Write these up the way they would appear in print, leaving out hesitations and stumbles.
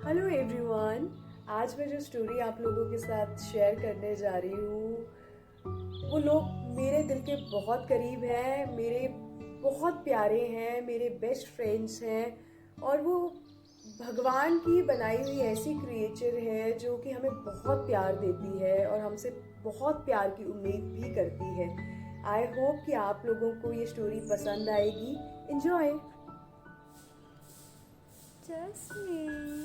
Hello everyone. आज मैं जो स्टोरी आप लोगों के साथ शेयर करने जा रही हूँ वो लोग मेरे दिल के बहुत करीब हैं, मेरे बहुत प्यारे हैं, मेरे बेस्ट फ्रेंड्स हैं और वो भगवान की बनाई हुई ऐसी क्रिएचर है जो कि हमें बहुत प्यार देती है और हमसे बहुत प्यार की उम्मीद भी करती है। आई होप कि आप लोगों को ये स्टोरी पसंद आएगी। एंजॉय। जैस्मीन।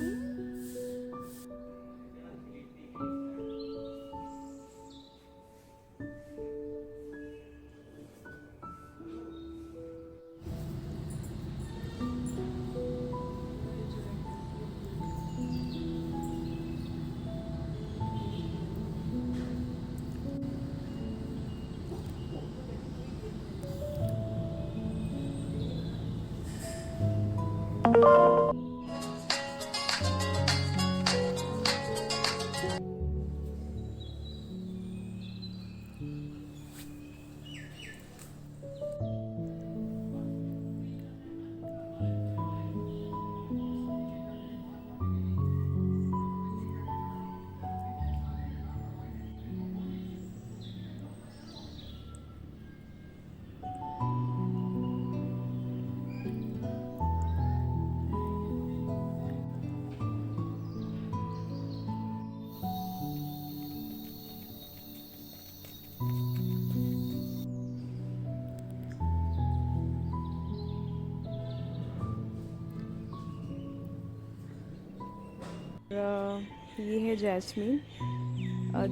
ये है जैस्मीन।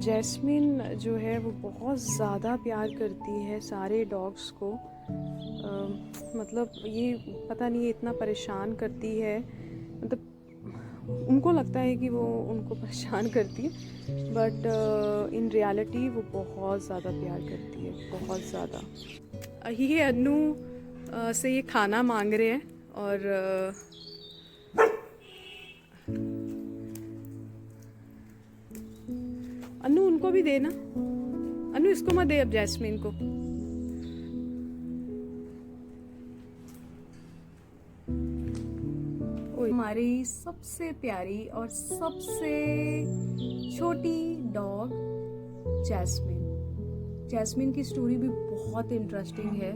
जैस्मीन जो है वो बहुत ज़्यादा प्यार करती है सारे डॉग्स को। मतलब ये पता नहीं, ये इतना परेशान करती है। मतलब उनको लगता है कि वो उनको परेशान करती है, बट इन रियलिटी वो बहुत ज़्यादा प्यार करती है, बहुत ज़्यादा। ये अन्नू से ये खाना मांग रहे हैं और अन्नू उनको भी देना। अन्नू इसको मत दे अब जैस्मीन को। हमारी सबसे प्यारी और सबसे छोटी डॉग जैस्मीन। जैस्मीन की स्टोरी भी बहुत इंटरेस्टिंग है।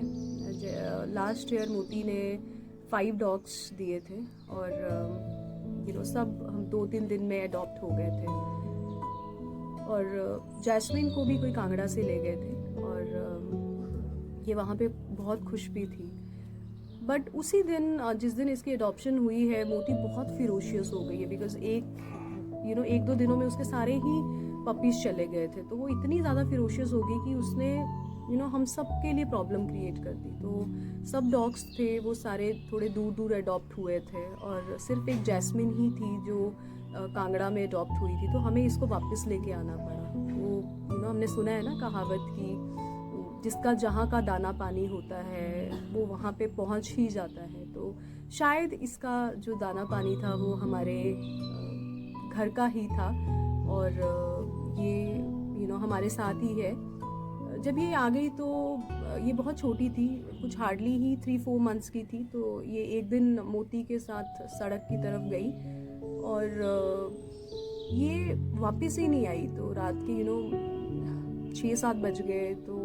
लास्ट ईयर मोती ने 5 डॉग्स दिए थे और सब हम 2-3 दिन में अडॉप्ट हो गए थे और जैस्मीन को भी कोई कांगड़ा से ले गए थे और ये वहाँ पे बहुत खुश भी थी। बट उसी दिन जिस दिन इसकी अडॉप्शन हुई है, मोती बहुत फिरोशियस हो गई है बिकॉज एक दो दिनों में उसके सारे ही पपीज चले गए थे। तो वो इतनी ज़्यादा फिरोशियस हो गई कि उसने हम सब के लिए प्रॉब्लम क्रिएट कर दी। तो सब डॉग्स थे वो सारे थोड़े दूर दूर अडॉप्ट हुए थे और सिर्फ एक जैस्मिन ही थी जो कांगड़ा में अडॉप्ट हुई थी। तो हमें इसको वापस लेके आना पड़ा। वो हमने सुना है ना कहावत की, जिसका जहाँ का दाना पानी होता है वो वहाँ पे पहुँच ही जाता है। तो शायद इसका जो दाना पानी था वो हमारे घर का ही था और ये हमारे साथ ही है। जब ये आ गई तो ये बहुत छोटी थी, कुछ हार्डली ही 3-4 मंथ्स की थी। तो ये एक दिन मोती के साथ सड़क की तरफ गई और ये वापस ही नहीं आई। तो रात के 6-7 बज गए। तो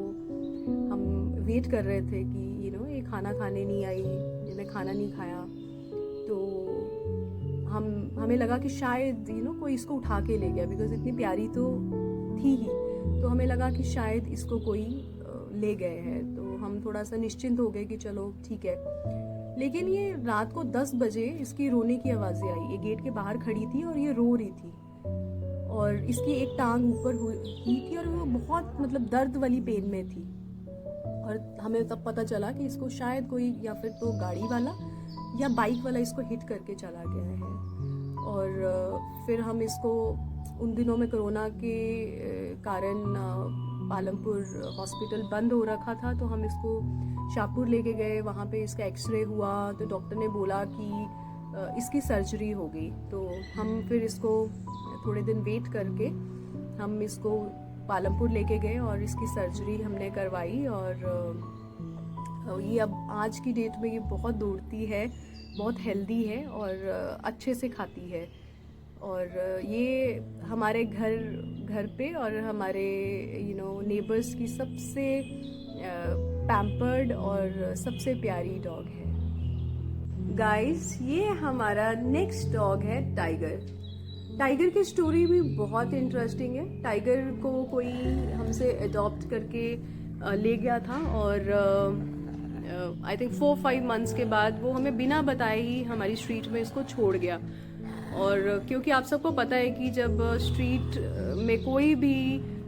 हम वेट कर रहे थे कि ये खाना खाने नहीं आई, मैंने खाना नहीं खाया। तो हमें लगा कि शायद कोई इसको उठा के ले गया बिकॉज इतनी प्यारी तो थी ही। तो हमें लगा कि शायद इसको कोई ले गए हैं। तो हम थोड़ा सा निश्चिंत हो गए कि चलो ठीक है। लेकिन ये रात को 10 बजे इसकी रोने की आवाज़ें आई। ये गेट के बाहर खड़ी थी और ये रो रही थी और इसकी एक टांग ऊपर हुई थी और वो बहुत मतलब दर्द वाली पेन में थी। और हमें तब पता चला कि इसको शायद कोई या फिर तो गाड़ी वाला या बाइक वाला इसको हिट करके चला गया है। और फिर हम इसको उन दिनों में कोरोना के कारण पालमपुर हॉस्पिटल बंद हो रखा था। तो हम इसको शाहपुर लेके गए, वहाँ पे इसका एक्सरे हुआ। तो डॉक्टर ने बोला कि इसकी सर्जरी हो गई। तो हम फिर इसको थोड़े दिन वेट करके हम इसको पालमपुर लेके गए और इसकी सर्जरी हमने करवाई। और ये अब आज की डेट में ये बहुत दौड़ती है, बहुत हेल्दी है और अच्छे से खाती है। और ये हमारे घर पे और हमारे नेबर्स की सबसे पैम्पर्ड और सबसे प्यारी डॉग है। गाइस, ये हमारा नेक्स्ट डॉग है टाइगर। टाइगर की स्टोरी भी बहुत इंटरेस्टिंग है। टाइगर को कोई हमसे अडॉप्ट करके ले गया था और आई थिंक 4-5 मंथ्स के बाद वो हमें बिना बताए ही हमारी स्ट्रीट में इसको छोड़ गया। और क्योंकि आप सबको पता है कि जब स्ट्रीट में कोई भी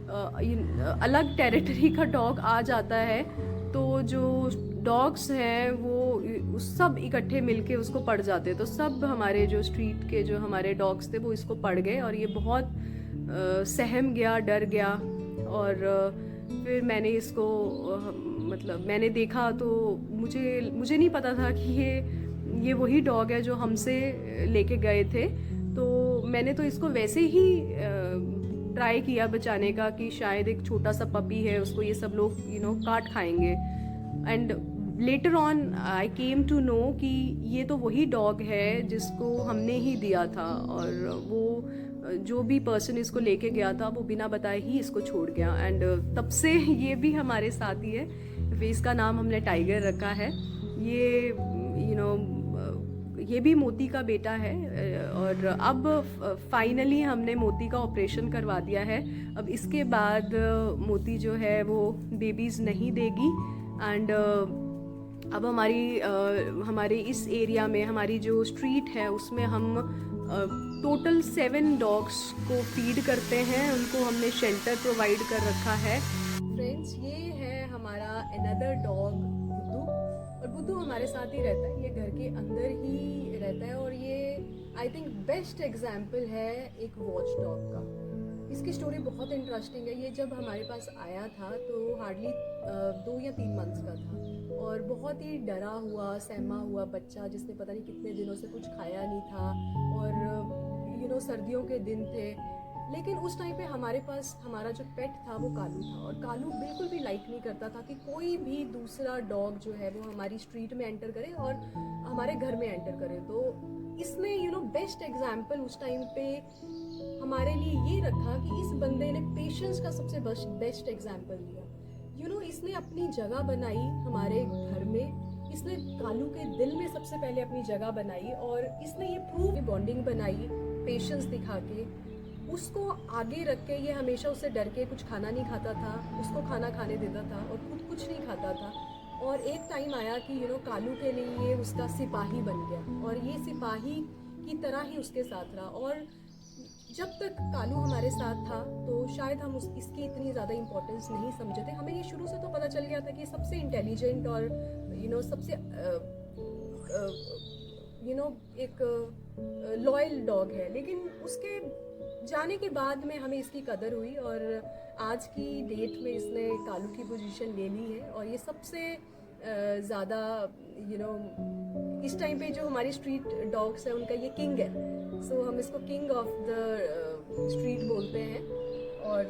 अलग टेरिटरी का डॉग आ जाता है तो जो डॉग्स हैं वो सब इकट्ठे मिलके उसको पड़ जाते हैं। तो सब हमारे जो स्ट्रीट के जो हमारे डॉग्स थे वो इसको पड़ गए और ये बहुत सहम गया, डर गया। और फिर मैंने इसको मतलब मैंने देखा तो मुझे नहीं पता था कि ये वही डॉग है जो हमसे लेके गए थे। तो मैंने तो इसको वैसे ही ट्राई किया बचाने का कि शायद एक छोटा सा पपी है, उसको ये सब लोग काट खाएंगे। And later on I came to know कि ये तो वही डॉग है जिसको हमने ही दिया था और वो जो भी पर्सन इसको लेके गया था वो बिना बताए ही इसको छोड़ गया। एंड तब से ये भी हमारे साथ ही है। इसका नाम हमने टाइगर रखा है। ये भी मोती का बेटा है और अब फाइनली हमने मोती का ऑपरेशन करवा दिया है। अब इसके बाद मोती जो है वो बेबीज़ नहीं देगी। एंड अब हमारे इस एरिया में हमारी जो स्ट्रीट है उसमें हम टोटल 7 डॉग्स को फीड करते हैं। उनको हमने शेल्टर प्रोवाइड कर रखा है। फ्रेंड्स, ये है हमारा अनदर डॉग बुद्धू। और बुद्धू हमारे साथ ही रहता है, ये घर के अंदर ही रहता है और ये आई थिंक बेस्ट एग्जाम्पल है एक वॉच डॉग का। इसकी स्टोरी बहुत इंटरेस्टिंग है। ये जब हमारे पास आया था तो हार्डली 2 या 3 मंथ्स का था और बहुत ही डरा हुआ, सहमा हुआ बच्चा जिसने पता नहीं कितने दिनों से कुछ खाया नहीं था। और सर्दियों के दिन थे, लेकिन उस टाइम पे हमारे पास हमारा जो पेट था वो कालू था। और कालू बिल्कुल भी लाइक नहीं करता था कि कोई भी दूसरा डॉग जो है वो हमारी स्ट्रीट में एंटर करे और हमारे घर में एंटर करे। तो इसने बेस्ट एग्जाम्पल उस टाइम पे हमारे लिए ये रखा कि इस बंदे ने पेशेंस का सबसे बेस्ट एग्जाम्पल दिया। इसने अपनी जगह बनाई हमारे घर में। इसने कालू के दिल में सबसे पहले अपनी जगह बनाई और इसने ये प्रूव बॉन्डिंग बनाई पेशेंस दिखा के। उसको आगे रख के ये हमेशा उससे डर के कुछ खाना नहीं खाता था, उसको खाना खाने देता था और खुद कुछ नहीं खाता था। और एक टाइम आया कि कालू के लिए ये उसका सिपाही बन गया और ये सिपाही की तरह ही उसके साथ रहा। और जब तक कालू हमारे साथ था तो शायद हम इसकी इतनी ज़्यादा इम्पोर्टेंस नहीं समझे थे। हमें ये शुरू से तो पता चल गया था कि सबसे इंटेलिजेंट और सबसे एक लॉयल डॉग है। लेकिन उसके जाने के बाद में हमें इसकी कदर हुई और आज की डेट में इसने कालू की पोजीशन ले ली है। और ये सबसे ज़्यादा इस टाइम पे जो हमारी स्ट्रीट डॉग्स है उनका ये किंग है। सो हम इसको किंग ऑफ द स्ट्रीट बोलते हैं। और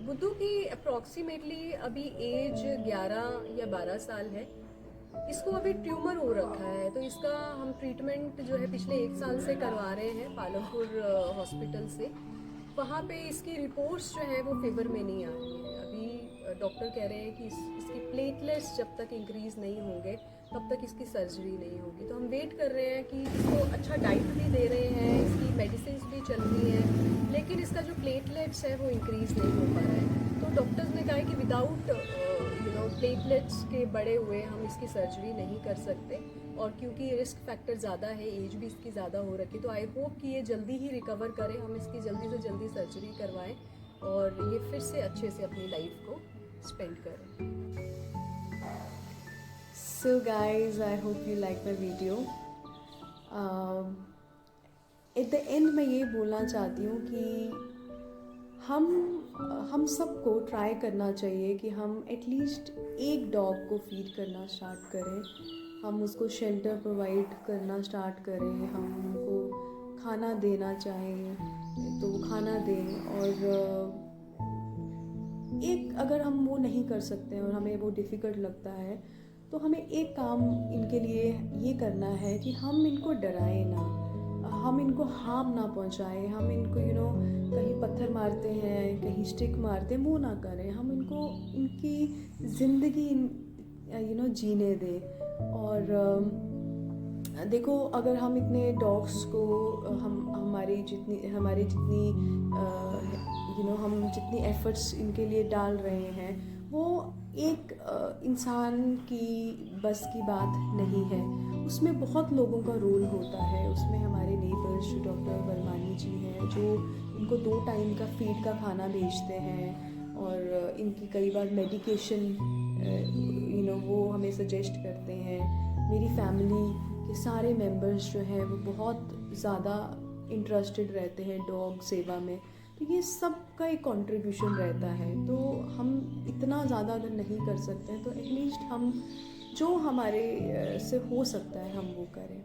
बुद्धू की अप्रॉक्सीमेटली अभी एज 11 या 12 साल है। इसको अभी ट्यूमर हो रखा है तो इसका हम ट्रीटमेंट जो है पिछले 1 साल से करवा रहे हैं पालमपुर हॉस्पिटल से। वहाँ पे इसकी रिपोर्ट्स जो है वो फेवर में नहीं आ रही है। अभी डॉक्टर कह रहे हैं कि इसकी प्लेटलेट्स जब तक इंक्रीज़ नहीं होंगे तब तक इसकी सर्जरी नहीं होगी। तो हम वेट कर रहे हैं कि इसको अच्छा डाइट भी दे रहे हैं, इसकी मेडिसिन भी चल रही हैं, लेकिन इसका जो प्लेटलेट्स है वो इंक्रीज़ नहीं हो पा रहा है। तो डॉक्टर्स ने कहा है कि विदाउट प्लेटलेट्स के बढ़े हुए हम इसकी सर्जरी नहीं कर सकते। और क्योंकि रिस्क फैक्टर ज़्यादा है, एज भी इसकी ज़्यादा हो रखी, तो आई होप कि ये जल्दी ही रिकवर करे, हम इसकी जल्दी से जल्दी सर्जरी करवाएं और ये फिर से अच्छे से अपनी लाइफ को स्पेंड करें। So guys, I hope you like my video. At the end मैं ये बोलना चाहती हूँ कि हम सबको ट्राई करना चाहिए कि हम एटलीस्ट एक डॉग को फीड करना स्टार्ट करें। हम उसको शेल्टर प्रोवाइड करना स्टार्ट करें, हम उनको खाना देना चाहें तो खाना दें। और एक अगर हम वो नहीं कर सकते और हमें वो डिफ़िकल्ट लगता है तो हमें एक काम इनके लिए ये करना है कि हम इनको डराएं ना। हम इनको हार्म ना पहुंचाएं, हम इनको कहीं पत्थर मारते हैं, कहीं स्टिक मारते हैं, वो ना करें। हम इनको इनकी ज़िंदगी जीने दें। और देखो, अगर हम इतने डॉग्स को हम हमारी जितनी हम जितनी एफर्ट्स इनके लिए डाल रहे हैं, वो एक इंसान की बस की बात नहीं है। उसमें बहुत लोगों का रोल होता है। उसमें हमारे नेबर्स जो डॉक्टर वर्मानी जी हैं, जो इनको 2 टाइम का फीड का खाना भेजते हैं, और इनकी कई बार मेडिकेशन वो हमें सजेस्ट करते हैं। मेरी फैमिली के सारे मेंबर्स जो हैं वो बहुत ज़्यादा इंटरेस्टेड रहते हैं डॉग सेवा में। तो ये सब का एक कंट्रीब्यूशन रहता है। तो हम इतना ज़्यादा अगर नहीं कर सकते हैं तो एटलीस्ट हम जो हमारे से हो सकता है हम वो करें।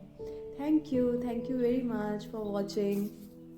Thank you very much for watching.